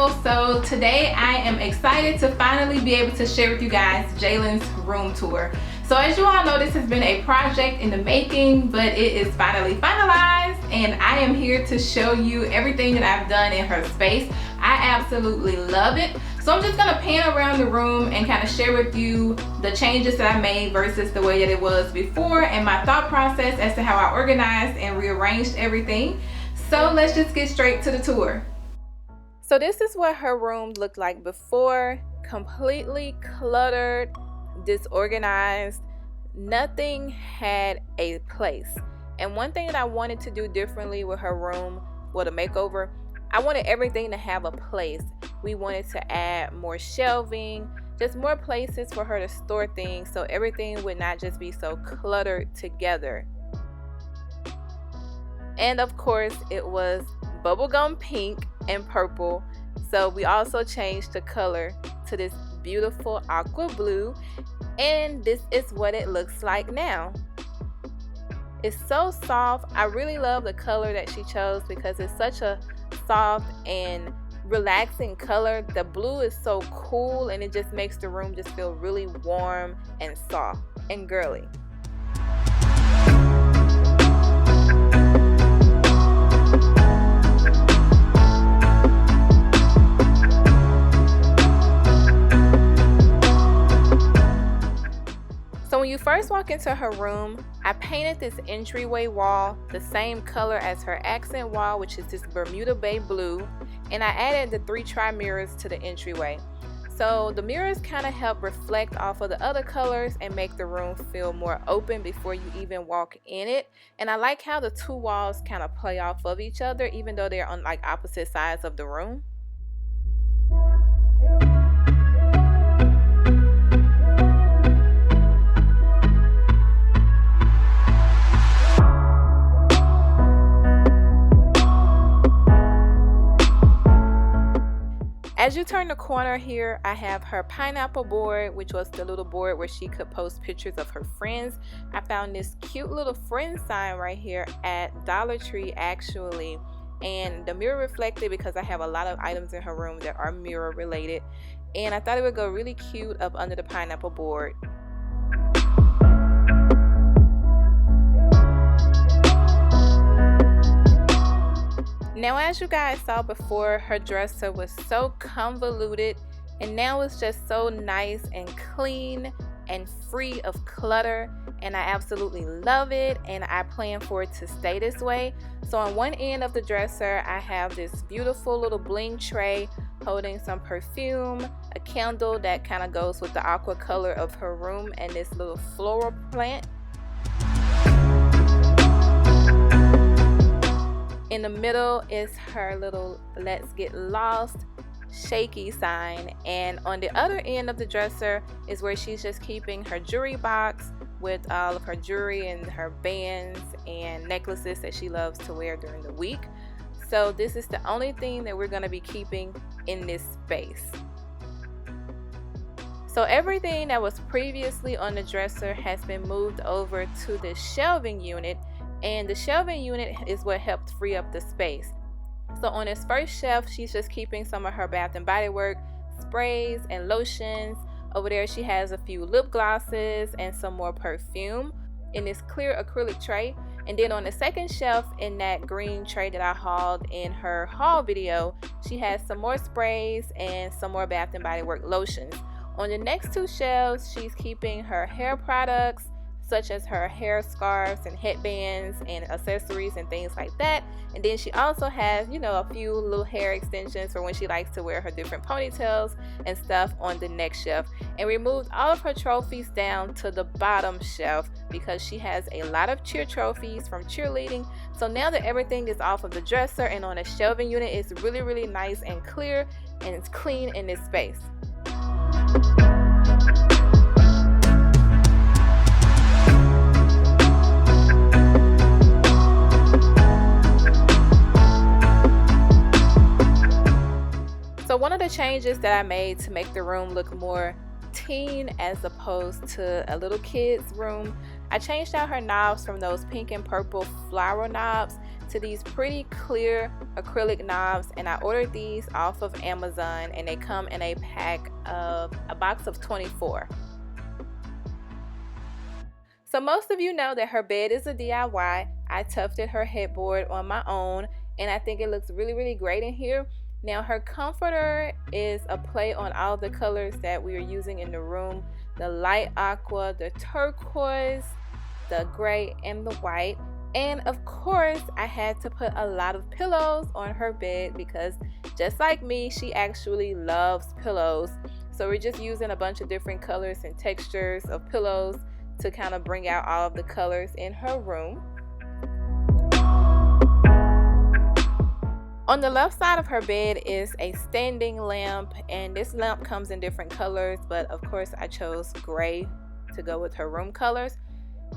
beautiful. So today I am excited to finally be able to share with you guys Jalen's room tour. So as you all know, this has been a project in the making, but it is finally finalized and I am here to show you everything that I've done in her space. I absolutely love it. So I'm just gonna pan around the room and kind of share with you the changes that I made versus the way that it was before and my thought process as to how I organized and rearranged everything. So let's just get straight to the tour. So this is what her room looked like before. Completely cluttered, disorganized. Nothing had a place. And one thing that I wanted to do differently with her room, with a makeover, I wanted everything to have a place. We wanted to add more shelving, just more places for her to store things so everything would not just be so cluttered together. And of course it was bubblegum pink and purple, so we also changed the color to this beautiful aqua blue, and this is what it looks like now. It's so soft. I really love the color that she chose because it's such a soft and relaxing color. The blue is so cool and it just makes the room just feel really warm and soft and girly. So when you first walk into her room, I painted this entryway wall the same color as her accent wall, which is this Bermuda Bay blue, and I added the 3 tri-mirrors to the entryway. So the mirrors kind of help reflect off of the other colors and make the room feel more open before you even walk in it. And I like how the 2 walls kind of play off of each other even though they're on like opposite sides of the room. As you turn the corner here, I have her pineapple board, which was the little board where she could post pictures of her friends. I found this cute little friend sign right here at Dollar Tree actually, and the mirror reflected because I have a lot of items in her room that are mirror related, and I thought it would go really cute up under the pineapple board. Now, as you guys saw before, her dresser was so convoluted, and now it's just so nice and clean and free of clutter, and I absolutely love it, and I plan for it to stay this way. So on one end of the dresser, I have this beautiful little bling tray holding some perfume, a candle that kind of goes with the aqua color of her room, and this little floral plant. In the middle is her little "Let's Get Lost" shaky sign, and on the other end of the dresser is where she's just keeping her jewelry box with all of her jewelry and her bands and necklaces that she loves to wear during the week. So this is the only thing that we're going to be keeping in this space. So everything that was previously on the dresser has been moved over to the shelving unit, and the shelving unit is what helped free up the space. So on this first shelf, she's just keeping some of her Bath and Body Works sprays and lotions. Over there she has a few lip glosses and some more perfume in this clear acrylic tray. And then on the second shelf, in that green tray that I hauled in her haul video, she has some more sprays and some more Bath and Body Works lotions. On the next 2 shelves, she's keeping her hair products, such as her hair scarves and headbands and accessories and things like that. And then she also has, you know, a few little hair extensions for when she likes to wear her different ponytails and stuff on the next shelf. And removed all of her trophies down to the bottom shelf because she has a lot of cheer trophies from cheerleading. So now that everything is off of the dresser and on a shelving unit, it's really, really nice and clear and it's clean in this space. So one of the changes that I made to make the room look more teen as opposed to a little kid's room, I changed out her knobs from those pink and purple flower knobs to to these pretty clear acrylic knobs, and I ordered these off of Amazon, and they come in a pack of a box of 24. So most of you know that her bed is a DIY. I tufted her headboard on my own, and I think it looks really great in here. Now her comforter is a play on all the colors that we are using in the room: the light aqua, the turquoise, the gray, and the white. And of course I had to put a lot of pillows on her bed because just like me, she actually loves pillows. So we're just using a bunch of different colors and textures of pillows to kind of bring out all of the colors in her room. On the left side of her bed is a standing lamp, and this lamp comes in different colors, but of course I chose gray to go with her room colors.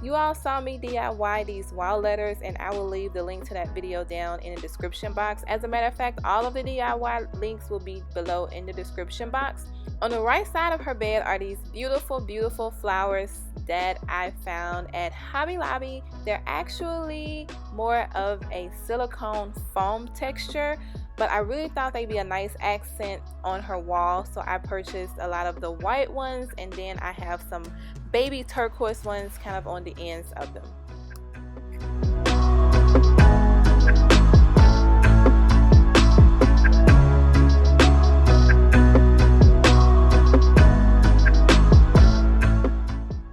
You all saw me DIY these wall letters, and I will leave the link to that video down in the description box. As a matter of fact, all of the DIY links will be below in the description box. On the right side of her bed are these beautiful flowers that I found at Hobby Lobby. They're actually more of a silicone foam texture, but I really thought they'd be a nice accent on her wall, so I purchased a lot of the white ones, and then I have some baby turquoise ones kind of on the ends of them.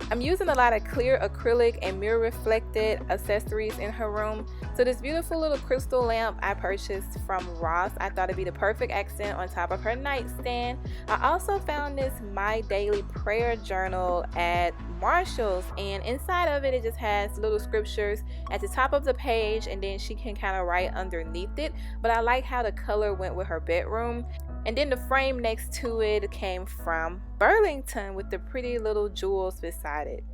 I'm using a lot of clear acrylic and mirror reflected accessories in her room. So this beautiful little crystal lamp I purchased from Ross. I thought it'd be the perfect accent on top of her nightstand. I also found this My Daily Prayer journal at Marshall's, and inside of it, it just has little scriptures at the top of the page, and then she can kind of write underneath it. But I like how the color went with her bedroom. And then the frame next to it came from Burlington with the pretty little jewels beside it.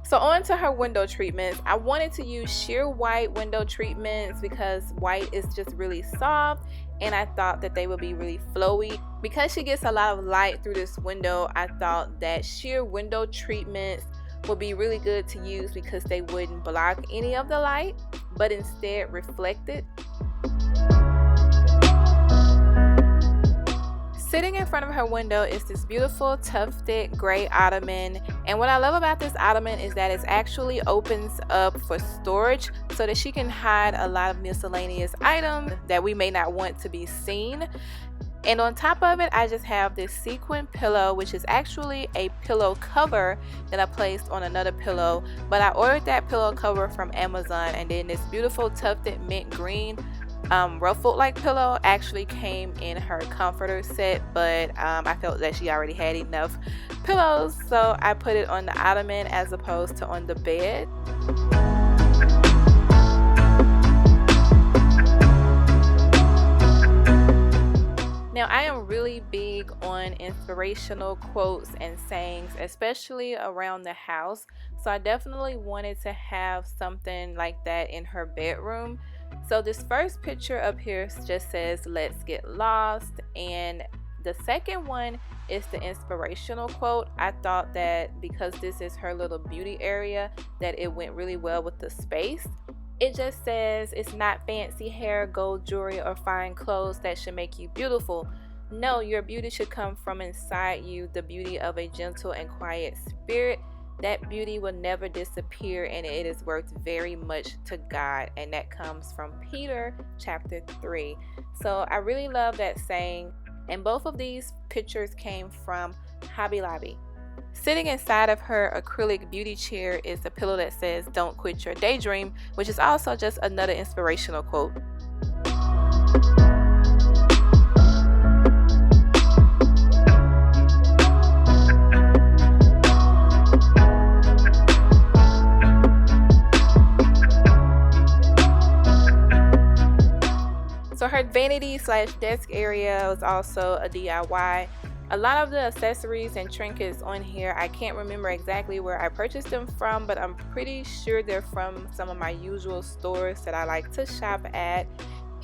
So on to her window treatments. I wanted to use sheer white window treatments because white is just really soft, and I thought that they would be really flowy. Because she gets a lot of light through this window, I thought that sheer window treatments would be really good to use because they wouldn't block any of the light, but instead reflect it. Sitting in front of her window is this beautiful tufted gray ottoman, and what I love about this ottoman is that it actually opens up for storage so that she can hide a lot of miscellaneous items that we may not want to be seen. And on top of it, I just have this sequin pillow, which is actually a pillow cover that I placed on another pillow, but I ordered that pillow cover from Amazon. And then this beautiful tufted mint green ruffled like pillow actually came in her comforter set, but I felt that she already had enough pillows, so I put it on the ottoman as opposed to on the bed. Now I am really big on inspirational quotes and sayings, especially around the house, so I definitely wanted to have something like that in her bedroom. So this first picture up here just says "Let's get lost," and the second one is the inspirational quote. I thought that because this is her little beauty area that it went really well with the space. It just says, "It's not fancy hair, gold jewelry, or fine clothes that should make you beautiful. No, your beauty should come from inside you, the beauty of a gentle and quiet spirit. That beauty will never disappear, and it is worth very much to God." And that comes from Peter chapter 3. So I really love that saying, and both of these pictures came from Hobby Lobby. Sitting inside of her acrylic beauty chair is a pillow that says "Don't quit your daydream," which is also just another inspirational quote. So her vanity / desk area was also a DIY. A lot of the accessories and trinkets on here, I can't remember exactly where I purchased them from, but I'm pretty sure they're from some of my usual stores that I like to shop at.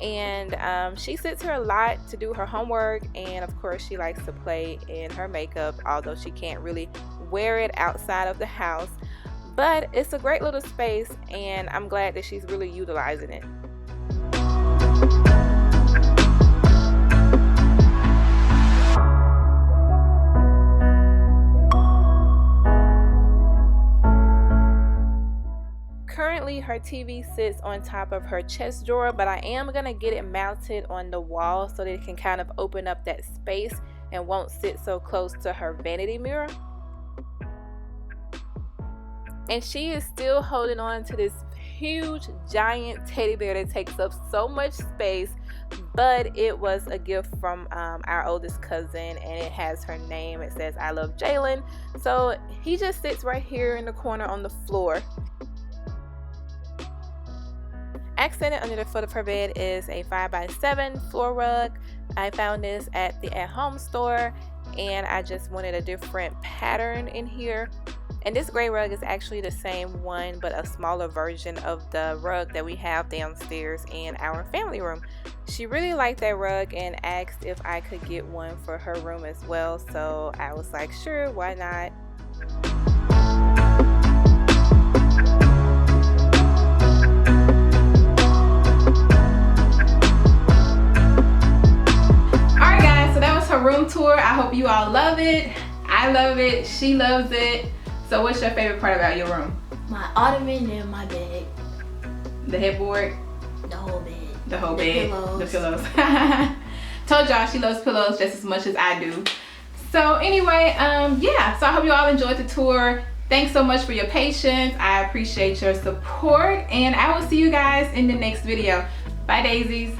And she sits here a lot to do her homework, and of course she likes to play in her makeup, although she can't really wear it outside of the house. but it's a great little space and I'm glad that she's really utilizing it. Currently her TV sits on top of her chest drawer, but I am gonna get it mounted on the wall so that it can kind of open up that space and won't sit so close to her vanity mirror. And she is still holding on to this huge giant teddy bear that takes up so much space, but it was a gift from our oldest cousin and it has her name. It says I love Jalen, so he just sits right here in the corner on the floor. Accented under the foot of her bed is a 5x7 floor rug. I found this at the at-home store and I just wanted a different pattern in here. And this gray rug is actually the same one but a smaller version of the rug that we have downstairs in our family room. She really liked that rug and asked if I could get one for her room as well, so I was like, sure, why not? Room tour. I hope you all love it. I love it. She loves it. So what's your favorite part about your room? My ottoman and my bed. The headboard? The whole bed. The whole bed. The pillows. Told y'all she loves pillows just as much as I do. So anyway, yeah, so I hope you all enjoyed the tour. Thanks so much for your patience. I appreciate your support and I will see you guys in the next video. Bye, daisies.